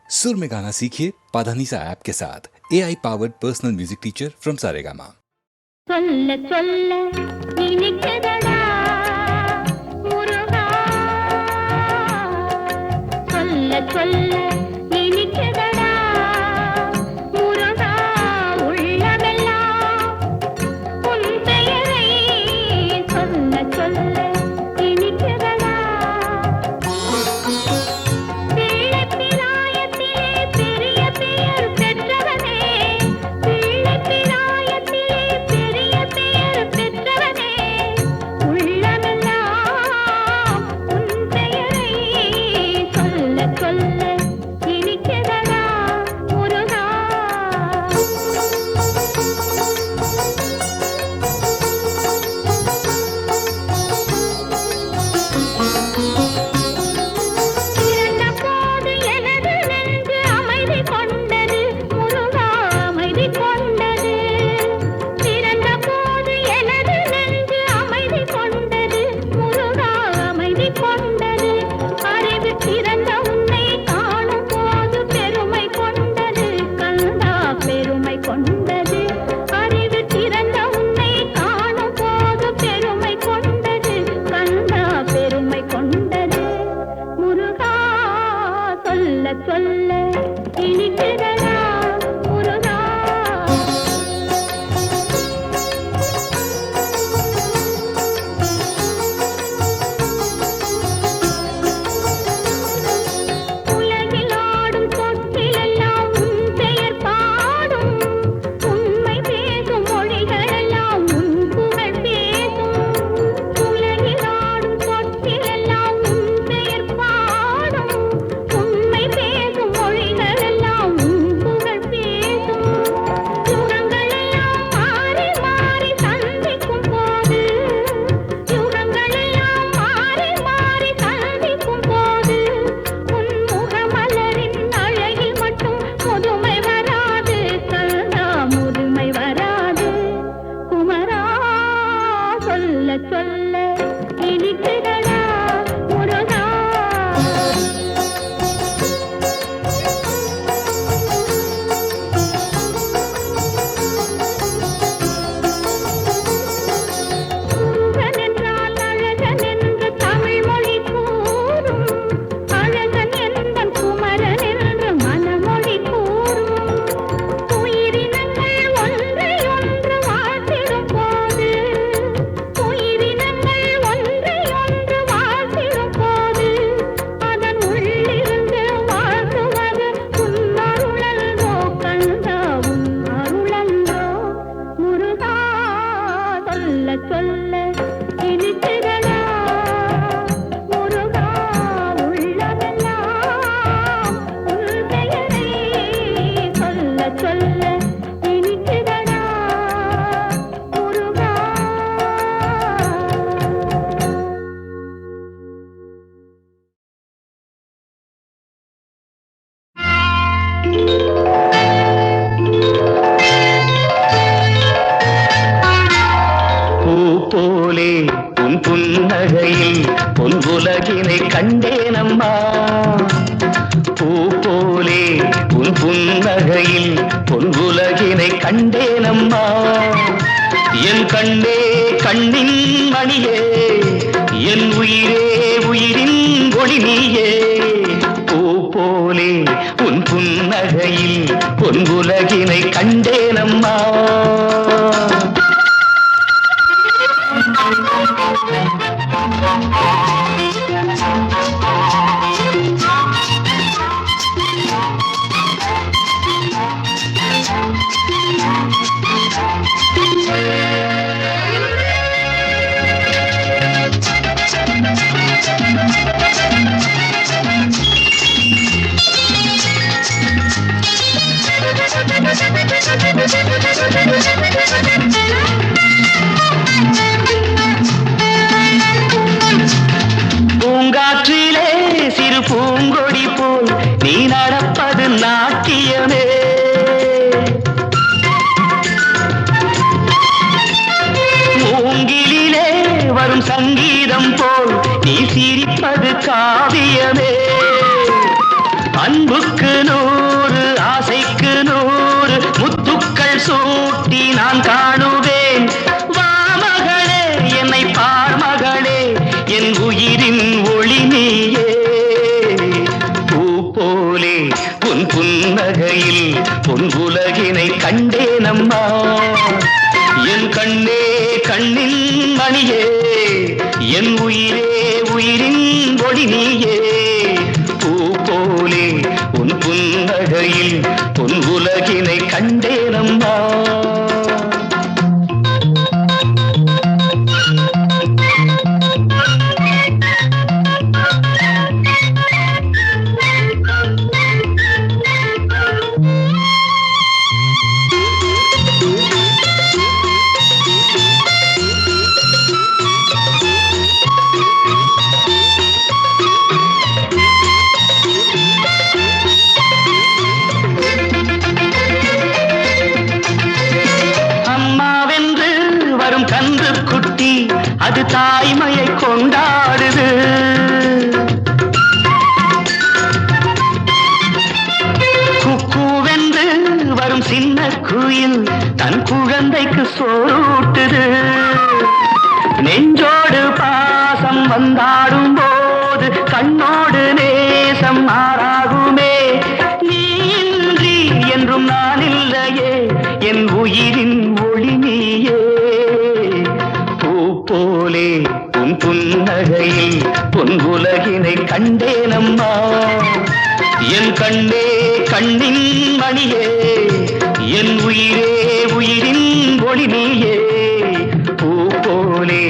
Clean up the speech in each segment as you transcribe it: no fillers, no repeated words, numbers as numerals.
सुर में गाना सीखिए पाधानीसा ऐप के साथ AI powered personal music teacher from Saregama. சொல்ல சொல்ல இனிக்குதடா முருகா சொல்ல சொல்ல இனிக்குதடா முருகா உள்ளமெல்லாம் உன் பெயரை சொல்ல சொல்ல இனிக்குதடா பிள்ளை பிராயத்திலே பெரிய பெயர் பெற்றவனே பிள்ளை பிராயத்திலே பெரிய பெயர் பெற்றவனே உள்ளமெல்லாம் உன் பெயரை சொல்ல சொல்ல இனிக்குதடா முருகா பிறந்த போது எனது நெஞ்சு அமைதி கொண்டது முருகா அமைதி கொண்டது பிறந்த போது எனது நெஞ்சு அமைதி கொண்டது முருகா அமைதி கொண்டது அறிவு திறந்த உன்னை காணும் போது பெருமை கொண்டது கந்தா பெருமை கொண்டது அறிவு திறந்த உன்னை காணும் போது பெருமை கொண்டது கந்தா பெருமை கொண்டது முருகா சொல்ல சொல்ல இனிக்குதடா முருகா உலகில் ஆடும் தொட்டிலெல்லாம் உன் பெயர் பாடும் உண்மை பேசும் மொழிகளெல்லாம் உன் புகழ் பேசும் உலகில் ஆடும் தொட்டிலெல்லாம் உன் பெயர் பாடும் உண்மை பேசும் மொழிகளெல்லாம் உன் புகழ் பேசும் யுகங்களெல்லாம் மாறி மாறி சந்திக்கும் போது யுகங்களெல்லாம் மாறி மாறி சந்திக்கும் போது உன் முகமலரின் அழகில் மட்டும் முதுமை வராது கந்தா முதுமை வராது குமரா சொல்ல சொல்ல இனிக்குதடா முருகா முருகன் என்றால் அழகன் என்று தமிழ் மொழி கூறும் அழகன் என்பன் குமரன் என்று மனமொழி கூறும் உயிரினங்கள் ஒன்றை ஒன்று வாழ்த்திடும் போது உயிரினங்கள் ஒன்றை ஒன்று வாழ்த்திடும் போது அதன் உள்ளிருந்து வாழ்த்துவது உன் அருளன்றோ கந்தா உன் அருளன்றோ முருகா சொல்ல சொல்ல இனிக்குதடா முருகா உள்ளமெல்லாம் உன் பெயரை சொல்ல சொல்ல இனிக்குதடா முருகா பூ போலே உன் புன்னகையில் பொன் உலகினை கண்டேனம்மா பூ போலே உன் புன்னகையில் பொன் உலகினை கண்டேனம்மா என் கண்ணே கண்ணின் மணியே என் உயிரே உயிரின் ஒளி நீயே பூ போலே உன் புன்னகையில் பொன் உலகினை கண்டேனம்மா பூங்காற்றிலே சிறு பூங்கொடி போல் நீ நடப்பது நாட்டியமே மூங்கிலே வரும் சங்கீதம் போல் நீ சிரிப்பது காவியமே அன்புக்கு அன்புக்கு 100 ஆசைக்கு 100 முத்துக்கள் சூட்டி நான் காணுவேன். வா மகளே என்னை பார் மகளே என் உயிரின் ஒளி நீயே. பூ போலே உன் புன்னகையில் பொன் உலகினை கண்டேனம்மா. என் கண்ணே கண்ணின் மணியே என் உயிரே உயிரின் ஒளி நீயே. பூ போலே உன் புன்னகையில் பொன் உலகினை கண்டேனம்மா. கன்று குட்டி அது தாய்மையை கொண்டாடுது. குக்கூவென்று வரும் சின்ன குயில் தன் குழந்தைக்கு சோறுட்டுது. நெஞ்சோடு பாசம் வந்தாடும் போது கண்ணோடு நேசம் மாறாகுமே. நீ இன்றி என்றும் நான் இல்லையே என் உயிரின் ஒளி நீயே. போலே உன் புன்னகையில் பொன் உலகினை கண்டேனம்மா. என் கண்ணே கண்ணின் மணியே என் உயிரே உயிரின் ஒளி நீயே. பூ போலே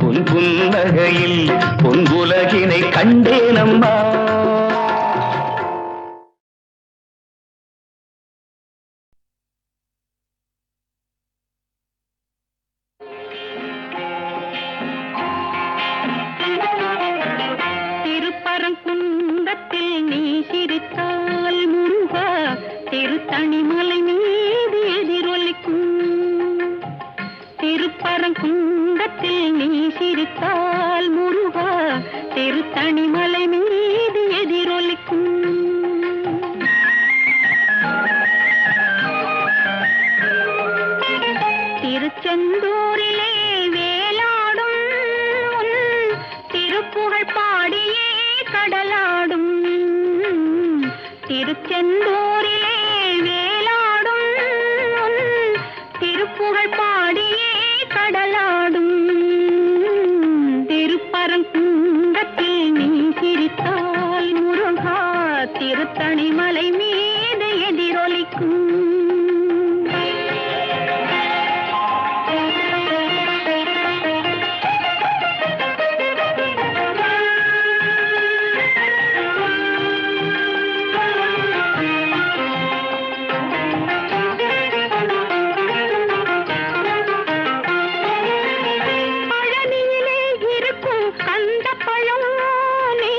உன் புன்னகையில் பொன் உலகினை கண்டேனம்மா. திருப்பரங்குன்றத்தில் நீ சிரித்தால் முருகா திருத்தணிமலை மீது எதிரொலிக்கும். திருப்பரங்குன்றத்தில் நீ சிரித்தால் முருகா திருத்தணிமலை மீது எதிரொலிக்கும். திருச்செந்தூரிலே வேலாடும் திருப்புகழ் பாடியே கடலாடும். திருச்செந்தூரிலே வேலாடும் திருப்புகழ் பாடியே கடலாடும். திருப்பரங்குன்றத்தில் நீ சிரித்தால் முருகா திருத்தணிமலை மீது எதிரொலிக்கும். பழனியிலே இருக்கும் கந்த பழம் நீ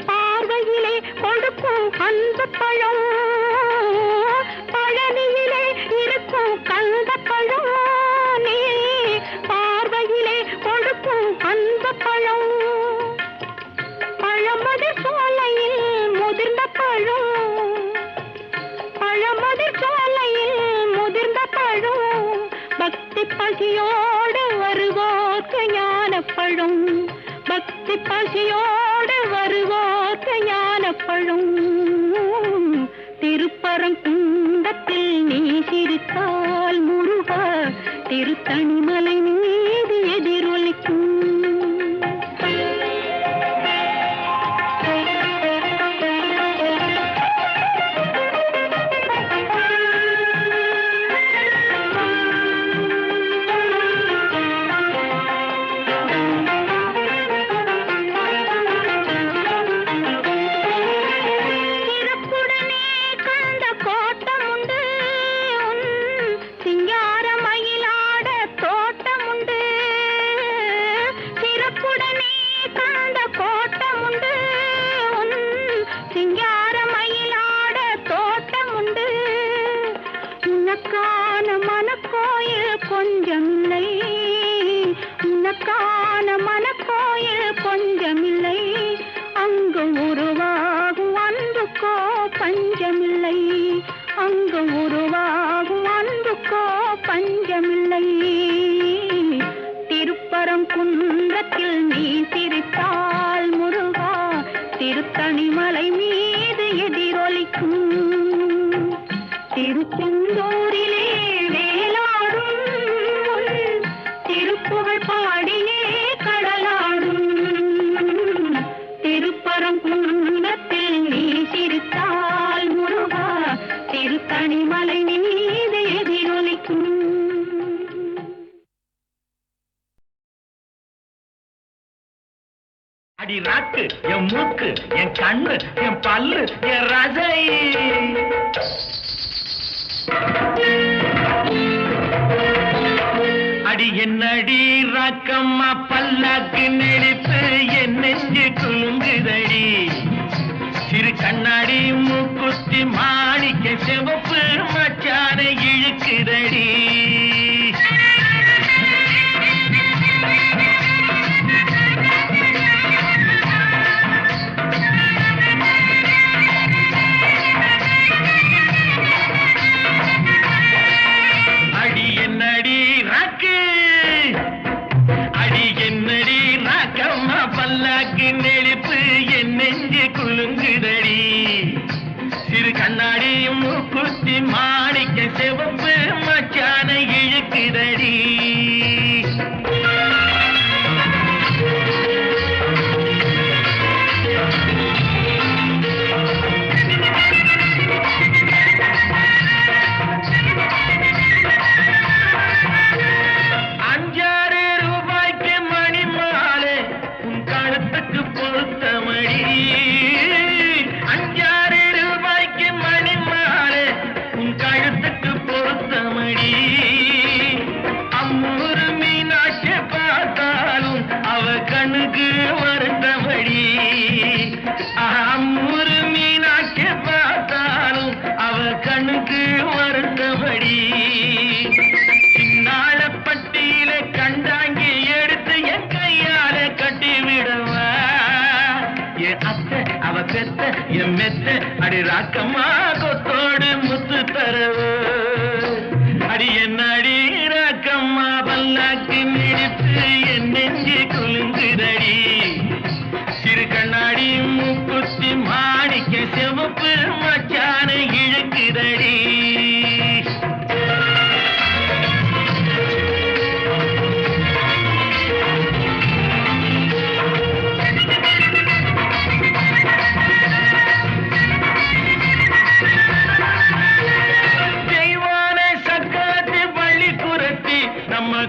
பார்வையிலே கொடுக்கும் அந்த பழம். பழமதிர் சோலையில் முதிர்ந்த பழம். பழமதிர் சோலையில் முதிர்ந்த பழம். பக்தி பசியோடு வருவோர்க்கு ஞான பழம். பக்தி பசியோடு வருவோர்க்கு ஞான பழம். திருப்பரங்குன்றத்தில் நீ சிரித்தால் முருகா திருத்தணிமலை மீது எதிரொலிக்கும். தோட்டம் உருவாகும் அன்புக்கோ பஞ்சமில்லை. திருப்பரங்குன்றத்தில் நீ சிரித்தால் முருகா திருத்தணிமலை மீது எதிரொலிக்கும். திருச்செந்தூரிலே வேலாடும் திருப்புகழ் பாடியே கடலாடும். திருப்பரங்குன்றத்தில் நீ சிரித்தால் முருகா திருத்தணிமலை மீது எதிரொலிக்கும். அடி நாக்கு, என் மூக்கு, என் கண்ணு, என் பல்லு, என் ரசை. அடி என்னடி ராக்கம்மா பல்லாக்கு நெளிப்பு என் நெஞ்சு குலுங்குதடி. சிறு கண்ணாடி மூக்குத்தி மாணிக்க சிவப்பு மச்சான இழுக்குதடி. நெளிப்பு என் நெஞ்சு குலுங்குதடி. சிறு கண்ணாடி மூக்குத்தி மாணிக்க சிவப்பு மச்சான இழுக்குதடி. சின்னாளப்பட்டியில கண்டாங்கி எடுத்து என் கையால கட்டிவிடவா. என் அத்தை அவ பெத்த என் மெத்த அடி ராக்கம்மா கொத்தோடு முத்து தரவு. அடி என்ன அடி ராக்கம்மா பல்லாக்கு நெளிப்பு என் நெஞ்சு குலுங்குதடி. சிறு கண்ணாடி மூக்குத்தி மாணிக்க சிவப்பு மச்சான இழுக்குதடி.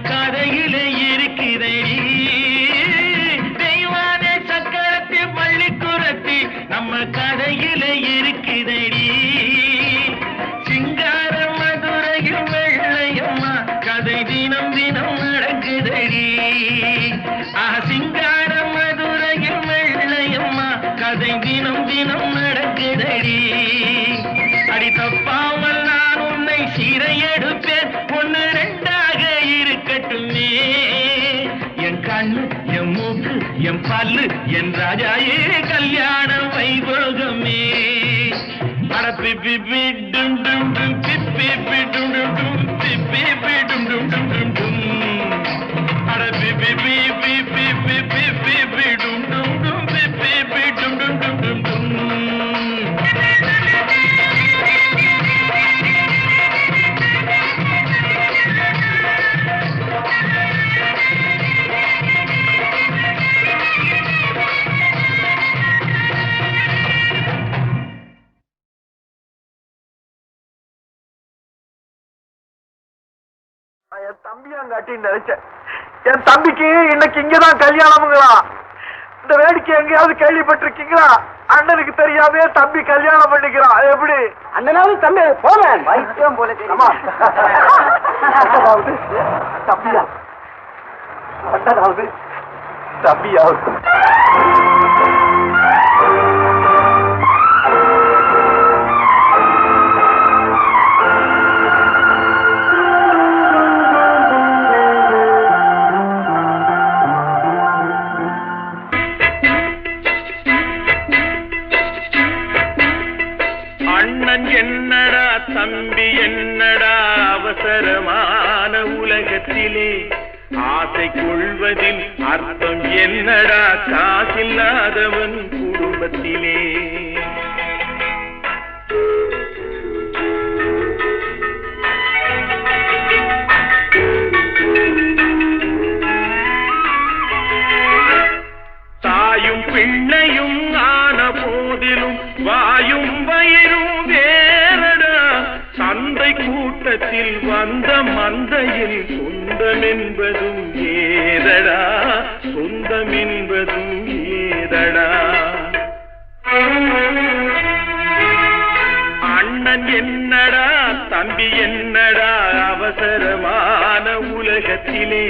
கதையில இருக்கிறடி. தெய்வான சக்கரத்தி பள்ளிக்குரத்தி நம்ம கதையில இருக்கிறடி. சிங்கார மதுரையில் வெள்ளையம்மா கதை தினம் தினம் நடக்குதடி. சிங்கார மதுரையில் வெள்ளையம்மா கதை தினம் தினம் நடக்குதடி. அடி தப்பாமல் நான் உன்னை சீரை எடுப்பேன் ஒன்னு ரெண்டாக இருக்கட்டுமே. என் கண்ணு, என் மூக்கு, என் பல்லு, என் ராஜாயே கல்யாண வைபோகமே. அட பிப்பி டும் டும் டும் பிப்பி டும் டும் டும் பிப்பி டும் டும் டும் டும் டும். அட பிப்பி பிப்பி பிப்பி பிப்பி டும் டும் டும் பிப்பி டும் டும் டும் டும் டும். என் தம்பியாங்காட்டி நினைச்சேன். என் தம்பிக்கு இன்னைக்கு இங்கதான் கல்யாணம்ங்களா? இந்த வேடிக்கை எங்கேயாவது கேள்விப்பட்டிருக்கீங்களா? அண்ணனுக்கு தெரியாம தம்பி கல்யாணம் பண்ணிக்கிறான். எப்படி அண்ணனாவது தம்பி போவேன் வைத்தியம் போல தம்பியா அண்ணனாவது தம்பியாவது. அண்ணா அண்ணன் என்னடா தம்பி என்னடா அவசரமான உலகத்திலே ஆசை கொள்வதில் அர்த்தம் என்னடா காசில்லாதவன் குடும்பத்திலே தாயும் பிள்ளையும் ஆன போதிலும் வாயும் வயிறும் வேறடா சந்தை கூட்டத்தில் வந்த மந்தையில் சொந்தம் என்பதும் ஏதடா சொந்தம் என்பதும் ஏதடா அண்ணன் என்னடா தம்பி என்னடா அவசரமான உலகத்திலே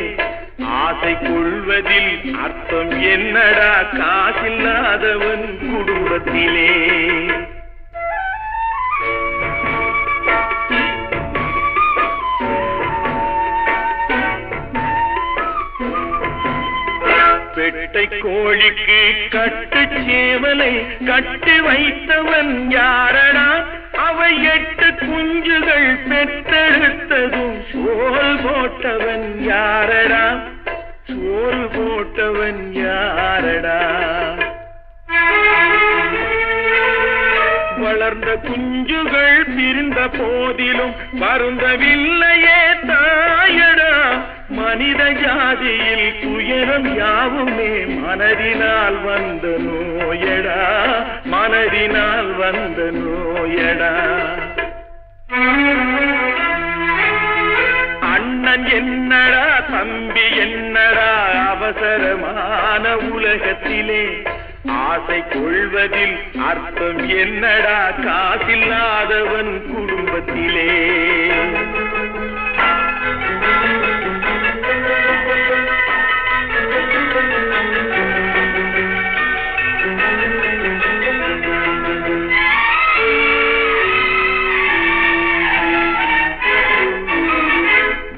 ஆசை கொள்வதில் அர்த்தம் என்னடா காசில்லாதவன் குடும்பத்திலே பெட்டை கோழிக்கு கட்டு சேவலை கட்டி வைத்தவன் யாரடா அவை 8 குஞ்சுகள் பெற்றெடுத்ததும் சோல் போட்டவன் யாரடா சோல் போட்டவன் யாரடா வளர்ந்த குஞ்சுகள் பிரிந்த போதிலும் வருந்தவில்லையே தாயடா மனித ஜாதியில் துயரம் யாவுமே மனதினால் வந்த நோயடா மனதினால் வந்த நோயடா அண்ணன் என்னடா தம்பி என்னடா அவசரமான உலகத்திலே ஆசை கொள்வதில் அர்த்தம் என்னடா காசில்லாதவன் குடும்பத்திலே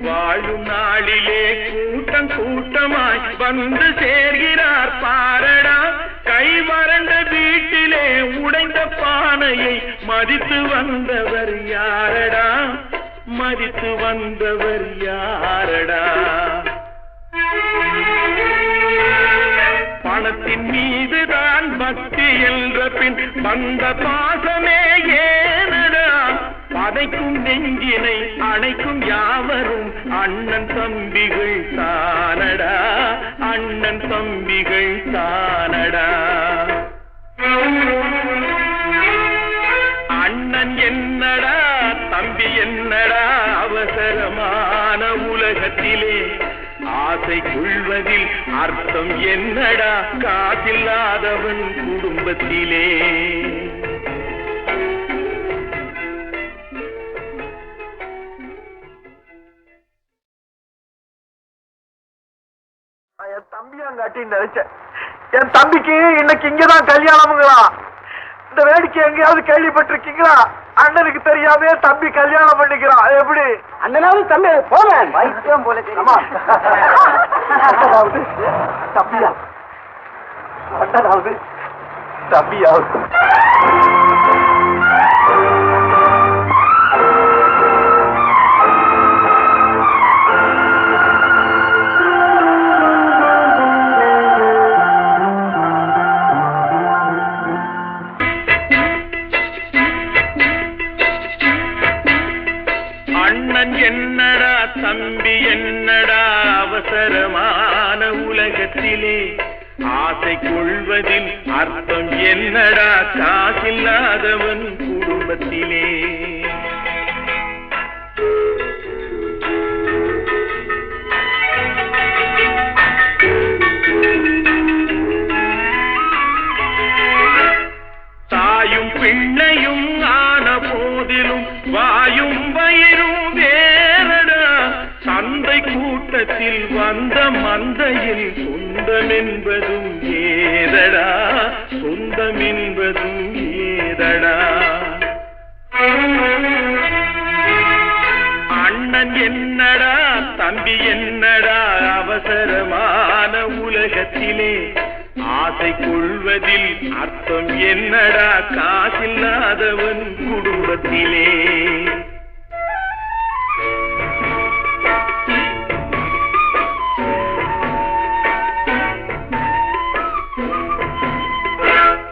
வாழும் நாளிலே கூட்டம் கூட்டமாய் வந்து சேர்கிறார் பாரடா கை வறண்ட வீட்டிலே உடைந்த பானையை மதித்து வந்தவர் யாரடா மதித்து வந்தவர் யாரடா பணத்தின் மீதுதான் பக்தி என்ற பின் வந்த பாசமே ஏனடா பதைக்கும் நெஞ்சினை அணைக்கும் யாவரும் அண்ணன் தம்பிகள் தானடா அண்ணன் தம்பிகள் தானடா அண்ணன் என்னடா தம்பி என்னடா அவசரமான உலகத்திலே ஆசை கொள்வதில் அர்த்தம் என்னடா காசில்லாதவன் குடும்பத்திலே என் தம்பியாங்காட்டின்னு நினைச்சேன் என் தம்பிக்கு இன்னைக்கு இங்கதான் கல்யாணமுங்களா இந்த வேடிக்கை எங்கேயாவது கேள்விப்பட்டிருக்கீங்களா அண்ணனுக்கு தெரியாம தம்பி கல்யாணம் பண்ணிக்கிறான் எப்படி அண்ணனாவது தம்பி போவேன் வைத்தியம் போல அண்ணனாவது தம்பியா அண்ணனாவது தம்பியாவது என்னடா தம்பி என்னடா அவசரமான உலகத்திலே ஆசை கொள்வதில் அர்த்தம் என்னடா காசில்லாதவன் குடும்பத்திலே தாயும் பிள்ளையும் ஆன போதிலும் வாயும் வயிறும் வேறடா சந்தை கூட்டத்தில் வந்த மந்தையில் சொந்தம் என்பதும் ஏதடா சொந்தம் என்பதும் ஏதடா அண்ணன் என்னடா தம்பி என்னடா அவசரமான உலகத்திலே ஆசை ஆசை கொள்வதில் அர்த்தம் என்னடா காசில்லாதவன் குடும்பத்திலே.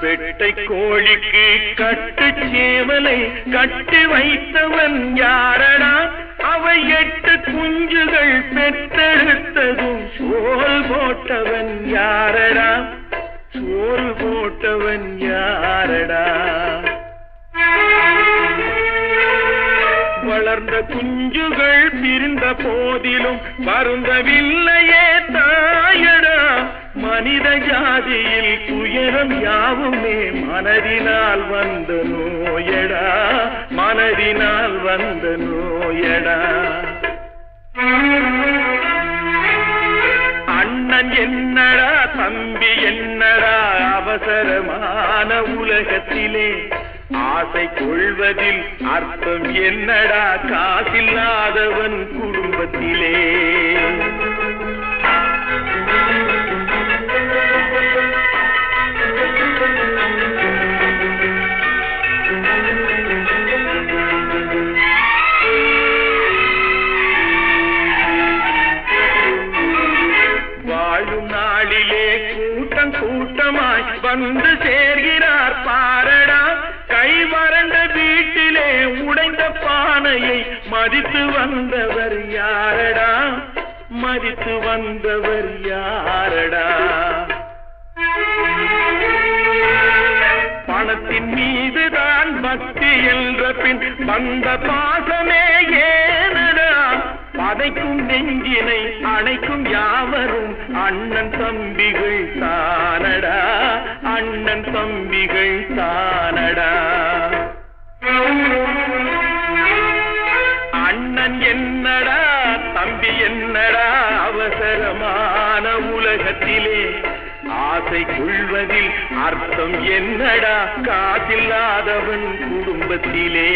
பெட்டை கோழிக்கு கட்டு சேவலை கட்டி வைத்தவன் யாரடா? அவை 8 குஞ்சுகள் பெற்றெடுத்ததும் சோல் போட்டவன் யாரடா? சோறு போட்டவன் யாரடா? வளர்ந்த குஞ்சுகள் பிரிந்த போதிலும் வருந்தவில்லையே தாயடா. மனித ஜாதியில் துயரம் யாவுமே மனதினால் வந்த நோயடா, மனதினால் வந்த நோயடா. அண்ணன் என்னடா தம்பி என்னடா அவசரமான உலகத்திலே. ஆசை கொள்வதில் அர்த்தம் என்னடா காசில்லாதவன் குடும்பத்திலே. வாழும் நாளிலே கூட்டம் கூட்டமாய் வந்து சேர்கிறார் பாரடா. கை வறண்ட வீட்டிலே உடைந்த பானையை மதித்து வந்தவர் யாரடா? மதித்து வந்தவர் யாரடா? பணத்தின் மீதுதான் பக்தி என்ற பின் வந்த பாசமே ஏனடா? பதைக்கும் நெஞ்சினை அணைக்கும் யாவரும் அண்ணன் தம்பிகள் தானடா, அண்ணன் தம்பிகள் தானடா. அண்ணன் என்னடா தம்பி என்னடா அவசரமான உலகத்திலே. ஆசை கொள்வதில் அர்த்தம் என்னடா காசில்லாதவன் குடும்பத்திலே.